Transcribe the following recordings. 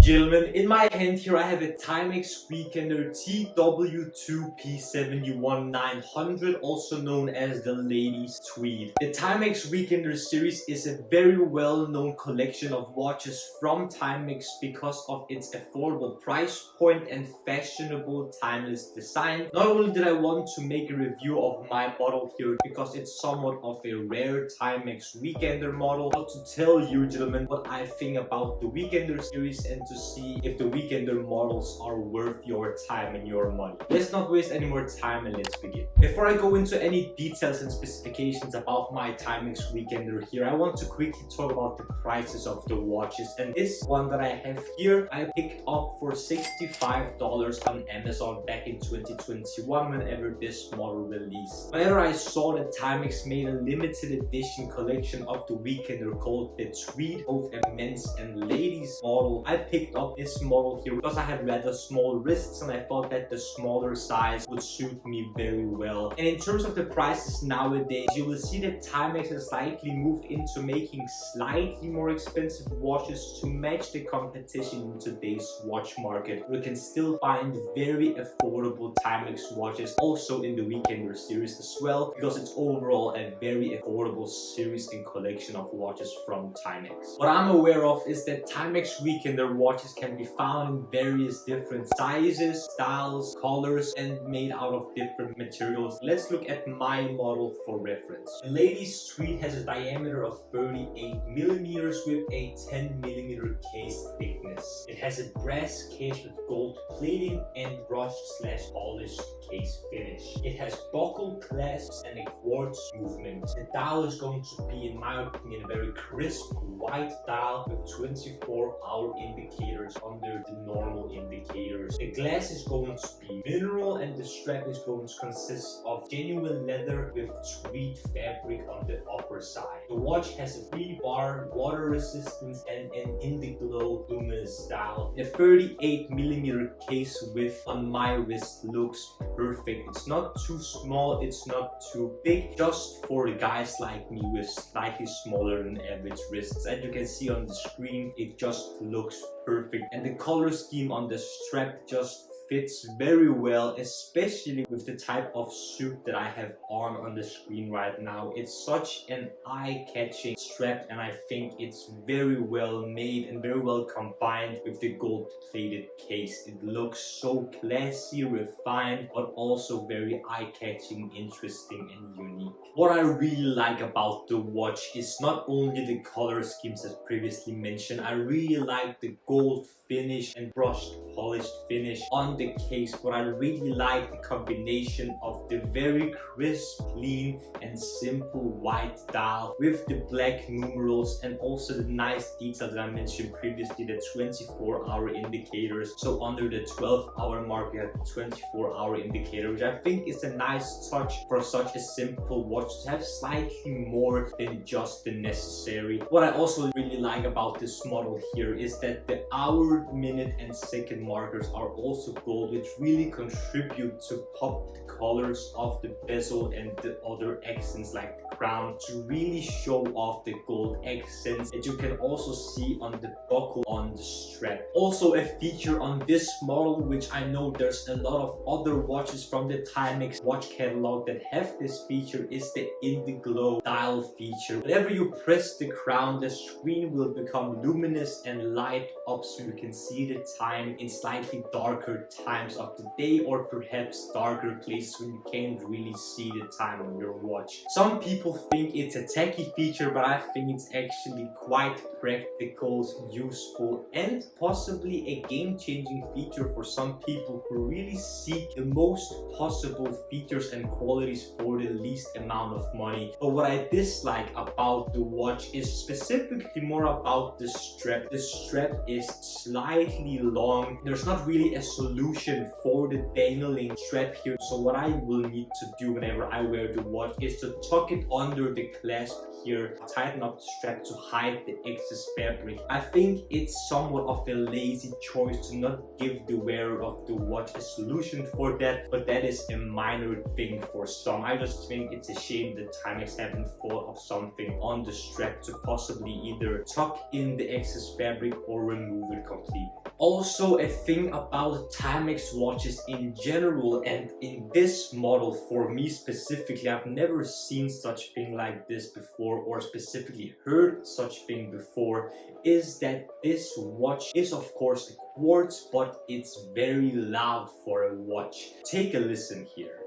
Gentlemen, in my hand here I have a Timex Weekender TW2P71900, also known as the ladies Tweed. The Timex Weekender series is a very well-known collection of watches from Timex because of its affordable price point and fashionable timeless design. Not only did I want to make a review of my model here because it's somewhat of a rare Timex Weekender model, but to tell you gentlemen what I think about the Weekender series and to see if the Weekender models are worth your time and your money. Let's not waste any more time and let's begin. Before I go into any details and specifications about my Timex Weekender here, I want to quickly talk about the prices of the watches. And this one that I have here, I picked up for $65 on Amazon back in 2021 whenever this model released. Whenever I saw that Timex made a limited edition collection of the Weekender called the Tweed, both a men's and ladies model, I picked up this model here because I have rather small wrists and I thought that the smaller size would suit me very well. And in terms of the prices nowadays, you will see that Timex has slightly moved into making slightly more expensive watches to match the competition in today's watch market. You can still find very affordable Timex watches also in the Weekender series as well, because it's overall a very affordable series and collection of watches from Timex. What I'm aware of is that Timex Weekender watches can be found in various different sizes, styles, colors, and made out of different materials. Let's look at my model for reference. The ladies Tweed has a diameter of 38mm with a 10mm case thickness. It has a brass case with gold plating and brushed/polished case finish. It has buckle clasps and a quartz movement. The dial is going to be, in my opinion, a very crisp white dial with 24-hour indicators under the normal indicators. The glass is going to be mineral and the strap is going to consist of genuine leather with tweed fabric on the upper side. The watch has a 3-bar water resistance and an Indiglo luminous dial. The 38mm case width on my wrist looks perfect. It's not too small, it's not too big, just for the guys like me with slightly smaller than average wrists. As you can see on the screen, it just looks perfect, and the color scheme on the strap just fits very well, especially with the type of suit that I have on the screen right now. It's such an eye-catching strap and I think it's very well made and very well combined with the gold-plated case. It looks so classy, refined, but also very eye-catching, interesting and unique. What I really like about the watch is not only the color schemes as previously mentioned, I really like the gold finish and brushed polished finish on the case, but I really like the combination of the very crisp, clean and simple white dial with the black numerals and also the nice detail that I mentioned previously, the 24-hour indicators. So under the 12-hour mark you have the 24-hour indicator, which I think is a nice touch for such a simple watch to have slightly more than just the necessary. What I also really like about this model here is that the hour, minute and second markers are also gold, which really contribute to pop the colors of the bezel and the other accents like the crown to really show off the gold accents that you can also see on the buckle on the strap. Also a feature on this model, which I know there's a lot of other watches from the Timex watch catalog that have this feature, is the Indiglo dial feature. Whenever you press the crown, the screen will become luminous and light up so you can see the time in slightly darker times of the day or perhaps darker places when you can't really see the time on your watch. Some people think it's a tacky feature, but I think it's actually quite practical, useful and possibly a game-changing feature for some people who really seek the most possible features and qualities for the least amount of money. But what I dislike about the watch is specifically more about the strap. The strap is slightly long. There's not really a solution for the dangling strap here, so what I will need to do whenever I wear the watch is to tuck it under the clasp here, tighten up the strap to hide the excess fabric. I think it's somewhat of a lazy choice to not give the wearer of the watch a solution for that, but that is a minor thing for some. I just think it's a shame that Timex haven't thought of something on the strap to possibly either tuck in the excess fabric or remove it completely. Also, a thing about Timex watches in general and in this model for me specifically, I've never seen such thing like this before or specifically heard such thing before, is that this watch is of course a quartz, but it's very loud for a watch. Take a listen here.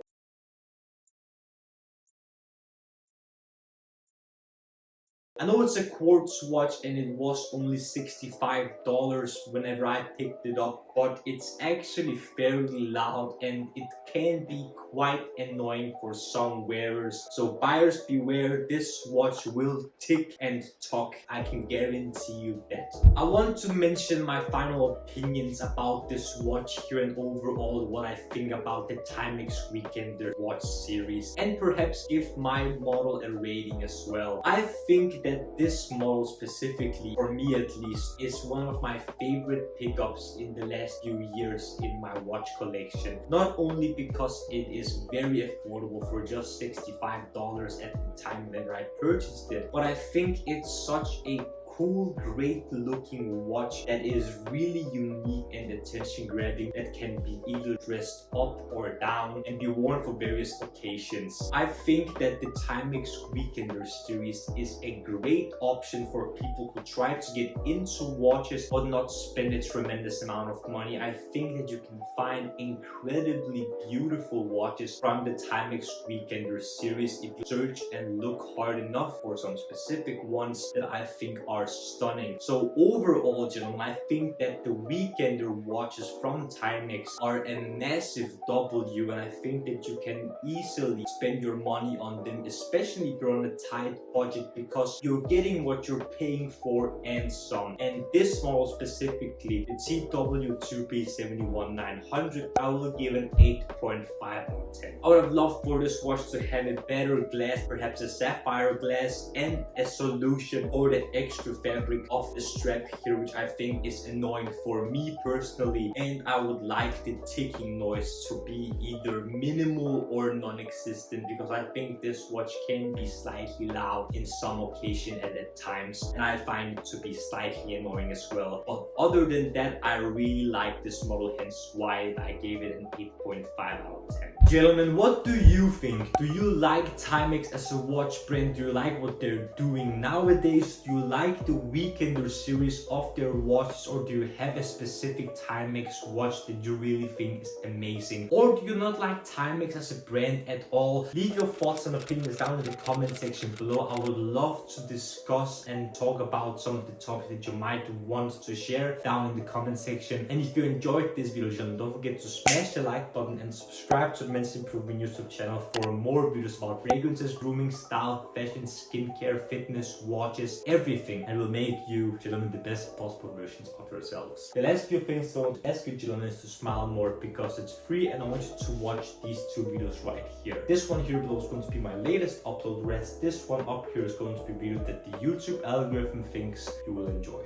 I know it's a quartz watch and it was only $65 whenever I picked it up, but it's actually fairly loud and it can be quite annoying for some wearers. So buyers beware, this watch will tick and talk, I can guarantee you that. I want to mention my final opinions about this watch here and overall what I think about the Timex Weekender watch series, and perhaps give my model a rating as well. I think that this model specifically, for me at least, is one of my favorite pickups in the last few years in my watch collection. Not only because it is very affordable for just $65 at the time that I purchased it, but I think it's such a cool, great looking watch that is really unique and attention grabbing, that can be either dressed up or down and be worn for various occasions. I think that the Timex Weekender series is a great option for people who try to get into watches but not spend a tremendous amount of money. I think that you can find incredibly beautiful watches from the Timex Weekender series if you search and look hard enough for some specific ones that I think are stunning. So overall, gentlemen, I think that the Weekender watches from Timex are a massive W, and I think that you can easily spend your money on them, especially if you're on a tight budget, because you're getting what you're paying for and some. And this model specifically, the TW2P71900, I will give an 8.5 out of 10. I would have loved for this watch to have a better glass, perhaps a sapphire glass, and a solution for the extra fabric of the strap here, which I think is annoying for me personally, and I would like the ticking noise to be either minimal or non-existent, because I think this watch can be slightly loud in some occasion at times, and I find it to be slightly annoying as well. But other than that, I really like this model, hence why I gave it an 8.5 out of 10. Gentlemen, what do you think? Do you like Timex as a watch brand? Do you like what they're doing nowadays? Do you like the Weekender series of their watches, or do you have a specific Timex watch that you really think is amazing? Or do you not like Timex as a brand at all? Leave your thoughts and opinions down in the comment section below. I would love to discuss and talk about some of the topics that you might want to share down in the comment section. And if you enjoyed this video, gentlemen, don't forget to smash the like button and subscribe to the Men's Improvement YouTube channel for more videos about fragrances, grooming, style, fashion, skincare, fitness, watches, everything, and will make you, gentlemen, the best possible versions of yourselves. The last few things I want to ask you, gentlemen, is to smile more, because it's free, and I want you to watch these two videos right here. This one here below is going to be my latest upload, rest this one up here is going to be a video that the YouTube algorithm thinks you will enjoy.